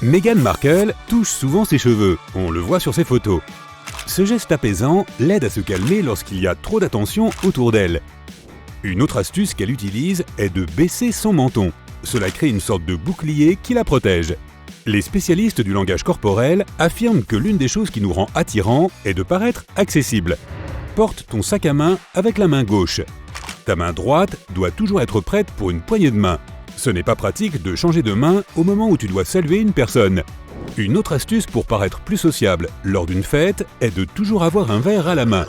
Meghan Markle touche souvent ses cheveux, on le voit sur ses photos. Ce geste apaisant l'aide à se calmer lorsqu'il y a trop d'attention autour d'elle. Une autre astuce qu'elle utilise est de baisser son menton. Cela crée une sorte de bouclier qui la protège. Les spécialistes du langage corporel affirment que l'une des choses qui nous rend attirants est de paraître accessible. Porte ton sac à main avec la main gauche. Ta main droite doit toujours être prête pour une poignée de main. Ce n'est pas pratique de changer de main au moment où tu dois saluer une personne. Une autre astuce pour paraître plus sociable lors d'une fête est de toujours avoir un verre à la main.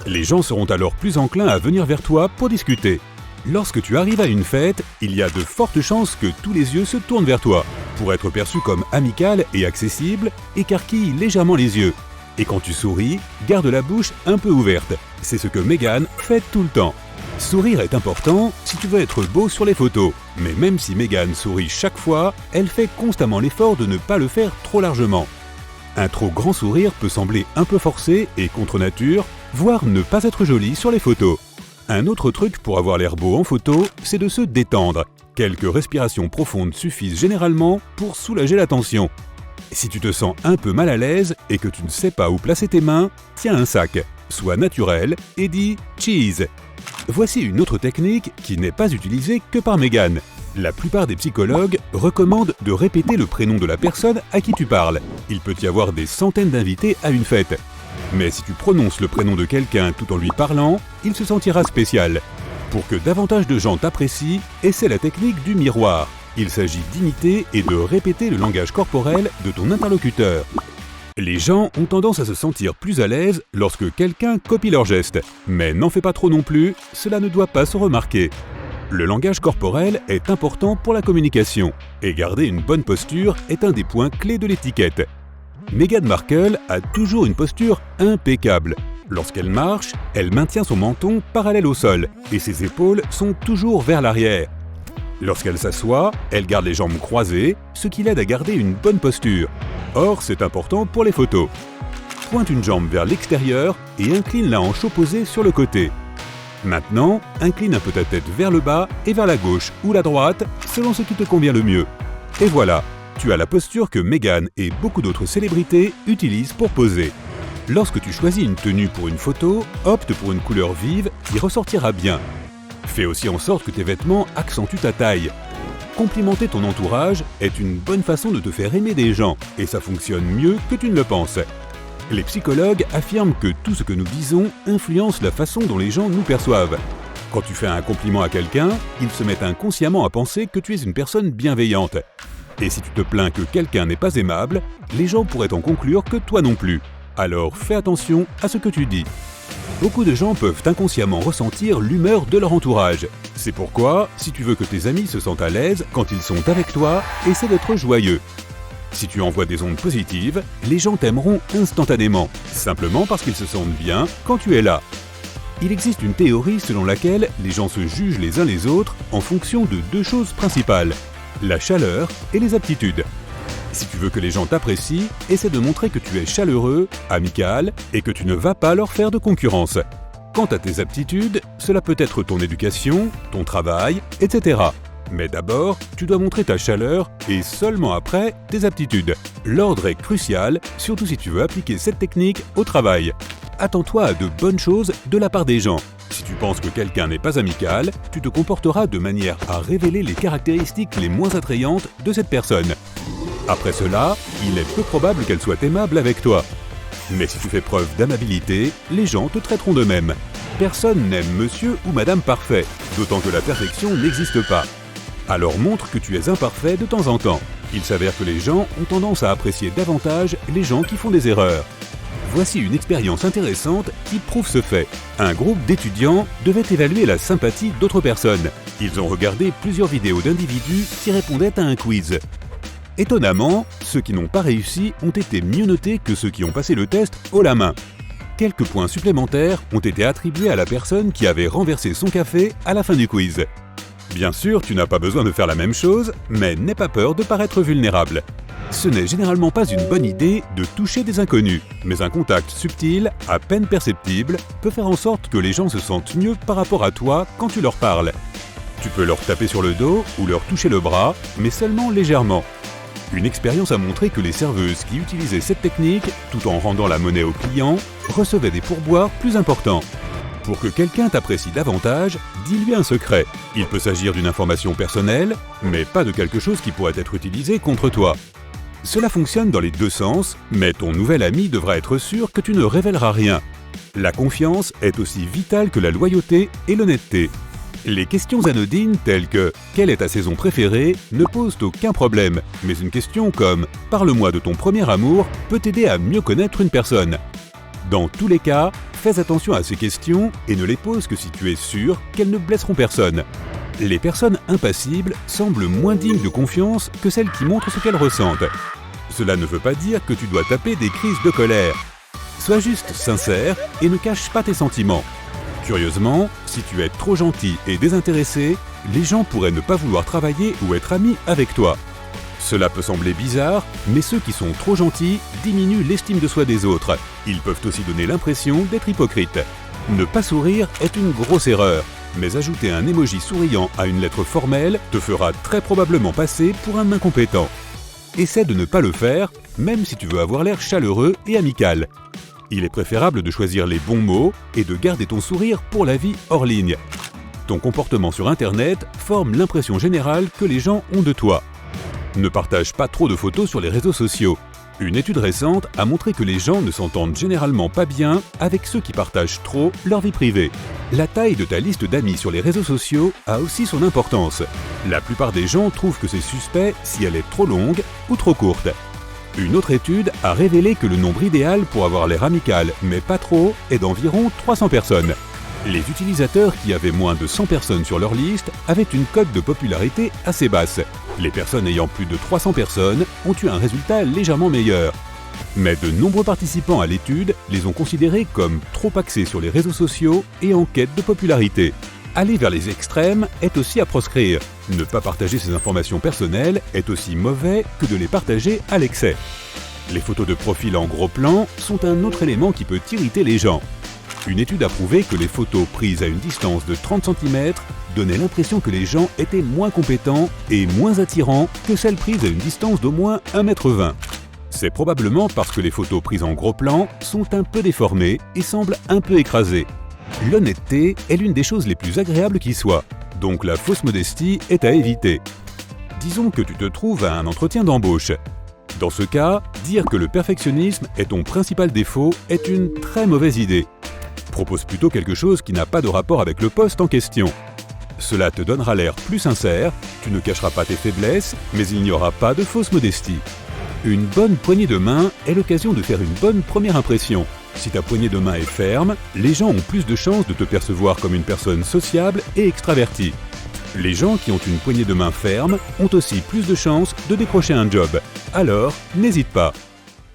Les gens seront alors plus enclins à venir vers toi pour discuter. Lorsque tu arrives à une fête, il y a de fortes chances que tous les yeux se tournent vers toi. Pour être perçu comme amical et accessible, écarquille légèrement les yeux. Et quand tu souris, garde la bouche un peu ouverte. C'est ce que Meghan fait tout le temps. Sourire est important si tu veux être beau sur les photos. Mais même si Meghan sourit chaque fois, elle fait constamment l'effort de ne pas le faire trop largement. Un trop grand sourire peut sembler un peu forcé et contre nature, voire ne pas être joli sur les photos. Un autre truc pour avoir l'air beau en photo, c'est de se détendre. Quelques respirations profondes suffisent généralement pour soulager la tension. Si tu te sens un peu mal à l'aise et que tu ne sais pas où placer tes mains, tiens un sac, sois naturel et dis « cheese ». Voici une autre technique qui n'est pas utilisée que par Meghan. La plupart des psychologues recommandent de répéter le prénom de la personne à qui tu parles. Il peut y avoir des centaines d'invités à une fête. Mais si tu prononces le prénom de quelqu'un tout en lui parlant, il se sentira spécial. Pour que davantage de gens t'apprécient, essaie la technique du miroir. Il s'agit d'imiter et de répéter le langage corporel de ton interlocuteur. Les gens ont tendance à se sentir plus à l'aise lorsque quelqu'un copie leurs gestes. Mais n'en fais pas trop non plus, cela ne doit pas se remarquer. Le langage corporel est important pour la communication, et garder une bonne posture est un des points clés de l'étiquette. Meghan Markle a toujours une posture impeccable. Lorsqu'elle marche, elle maintient son menton parallèle au sol, et ses épaules sont toujours vers l'arrière. Lorsqu'elle s'assoit, elle garde les jambes croisées, ce qui l'aide à garder une bonne posture. Or, c'est important pour les photos. Pointe une jambe vers l'extérieur et incline la hanche opposée sur le côté. Maintenant, incline un peu ta tête vers le bas et vers la gauche ou la droite, selon ce qui te convient le mieux. Et voilà, tu as la posture que Meghan et beaucoup d'autres célébrités utilisent pour poser. Lorsque tu choisis une tenue pour une photo, opte pour une couleur vive qui ressortira bien. Fais aussi en sorte que tes vêtements accentuent ta taille. Complimenter ton entourage est une bonne façon de te faire aimer des gens, et ça fonctionne mieux que tu ne le penses. Les psychologues affirment que tout ce que nous disons influence la façon dont les gens nous perçoivent. Quand tu fais un compliment à quelqu'un, ils se mettent inconsciemment à penser que tu es une personne bienveillante. Et si tu te plains que quelqu'un n'est pas aimable, les gens pourraient en conclure que toi non plus. Alors fais attention à ce que tu dis. Beaucoup de gens peuvent inconsciemment ressentir l'humeur de leur entourage. C'est pourquoi, si tu veux que tes amis se sentent à l'aise quand ils sont avec toi, essaie d'être joyeux. Si tu envoies des ondes positives, les gens t'aimeront instantanément, simplement parce qu'ils se sentent bien quand tu es là. Il existe une théorie selon laquelle les gens se jugent les uns les autres en fonction de deux choses principales, la chaleur et les aptitudes. Si tu veux que les gens t'apprécient, essaie de montrer que tu es chaleureux, amical et que tu ne vas pas leur faire de concurrence. Quant à tes aptitudes, cela peut être ton éducation, ton travail, etc. Mais d'abord, tu dois montrer ta chaleur et seulement après tes aptitudes. L'ordre est crucial, surtout si tu veux appliquer cette technique au travail. Attends-toi à de bonnes choses de la part des gens. Si tu penses que quelqu'un n'est pas amical, tu te comporteras de manière à révéler les caractéristiques les moins attrayantes de cette personne. Après cela, il est peu probable qu'elle soit aimable avec toi. Mais si tu fais preuve d'amabilité, les gens te traiteront de même. Personne n'aime monsieur ou madame parfait, d'autant que la perfection n'existe pas. Alors montre que tu es imparfait de temps en temps. Il s'avère que les gens ont tendance à apprécier davantage les gens qui font des erreurs. Voici une expérience intéressante qui prouve ce fait. Un groupe d'étudiants devait évaluer la sympathie d'autres personnes. Ils ont regardé plusieurs vidéos d'individus qui répondaient à un quiz. Étonnamment, ceux qui n'ont pas réussi ont été mieux notés que ceux qui ont passé le test haut la main. Quelques points supplémentaires ont été attribués à la personne qui avait renversé son café à la fin du quiz. Bien sûr, tu n'as pas besoin de faire la même chose, mais n'aie pas peur de paraître vulnérable. Ce n'est généralement pas une bonne idée de toucher des inconnus, mais un contact subtil, à peine perceptible, peut faire en sorte que les gens se sentent mieux par rapport à toi quand tu leur parles. Tu peux leur taper sur le dos ou leur toucher le bras, mais seulement légèrement. Une expérience a montré que les serveuses qui utilisaient cette technique, tout en rendant la monnaie aux clients, recevaient des pourboires plus importants. Pour que quelqu'un t'apprécie davantage, dis-lui un secret. Il peut s'agir d'une information personnelle, mais pas de quelque chose qui pourrait être utilisé contre toi. Cela fonctionne dans les deux sens, mais ton nouvel ami devra être sûr que tu ne révéleras rien. La confiance est aussi vitale que la loyauté et l'honnêteté. Les questions anodines telles que « Quelle est ta saison préférée ?» ne posent aucun problème, mais une question comme « Parle-moi de ton premier amour » peut t'aider à mieux connaître une personne. Dans tous les cas, fais attention à ces questions et ne les pose que si tu es sûr qu'elles ne blesseront personne. Les personnes impassibles semblent moins dignes de confiance que celles qui montrent ce qu'elles ressentent. Cela ne veut pas dire que tu dois taper des crises de colère. Sois juste sincère et ne cache pas tes sentiments. Curieusement, si tu es trop gentil et désintéressé, les gens pourraient ne pas vouloir travailler ou être amis avec toi. Cela peut sembler bizarre, mais ceux qui sont trop gentils diminuent l'estime de soi des autres. Ils peuvent aussi donner l'impression d'être hypocrites. Ne pas sourire est une grosse erreur, mais ajouter un emoji souriant à une lettre formelle te fera très probablement passer pour un incompétent. Essaie de ne pas le faire, même si tu veux avoir l'air chaleureux et amical. Il est préférable de choisir les bons mots et de garder ton sourire pour la vie hors ligne. Ton comportement sur Internet forme l'impression générale que les gens ont de toi. Ne partage pas trop de photos sur les réseaux sociaux. Une étude récente a montré que les gens ne s'entendent généralement pas bien avec ceux qui partagent trop leur vie privée. La taille de ta liste d'amis sur les réseaux sociaux a aussi son importance. La plupart des gens trouvent que c'est suspect si elle est trop longue ou trop courte. Une autre étude a révélé que le nombre idéal pour avoir l'air amical, mais pas trop, est d'environ 300 personnes. Les utilisateurs qui avaient moins de 100 personnes sur leur liste avaient une cote de popularité assez basse. Les personnes ayant plus de 300 personnes ont eu un résultat légèrement meilleur. Mais de nombreux participants à l'étude les ont considérés comme trop axés sur les réseaux sociaux et en quête de popularité. Aller vers les extrêmes est aussi à proscrire. Ne pas partager ses informations personnelles est aussi mauvais que de les partager à l'excès. Les photos de profil en gros plan sont un autre élément qui peut irriter les gens. Une étude a prouvé que les photos prises à une distance de 30 cm donnaient l'impression que les gens étaient moins compétents et moins attirants que celles prises à une distance d'au moins 1,20 m. C'est probablement parce que les photos prises en gros plan sont un peu déformées et semblent un peu écrasées. L'honnêteté est l'une des choses les plus agréables qui soient, donc la fausse modestie est à éviter. Disons que tu te trouves à un entretien d'embauche. Dans ce cas, dire que le perfectionnisme est ton principal défaut est une très mauvaise idée. Propose plutôt quelque chose qui n'a pas de rapport avec le poste en question. Cela te donnera l'air plus sincère, tu ne cacheras pas tes faiblesses, mais il n'y aura pas de fausse modestie. Une bonne poignée de main est l'occasion de faire une bonne première impression. Si ta poignée de main est ferme, les gens ont plus de chances de te percevoir comme une personne sociable et extravertie. Les gens qui ont une poignée de main ferme ont aussi plus de chances de décrocher un job. Alors, n'hésite pas.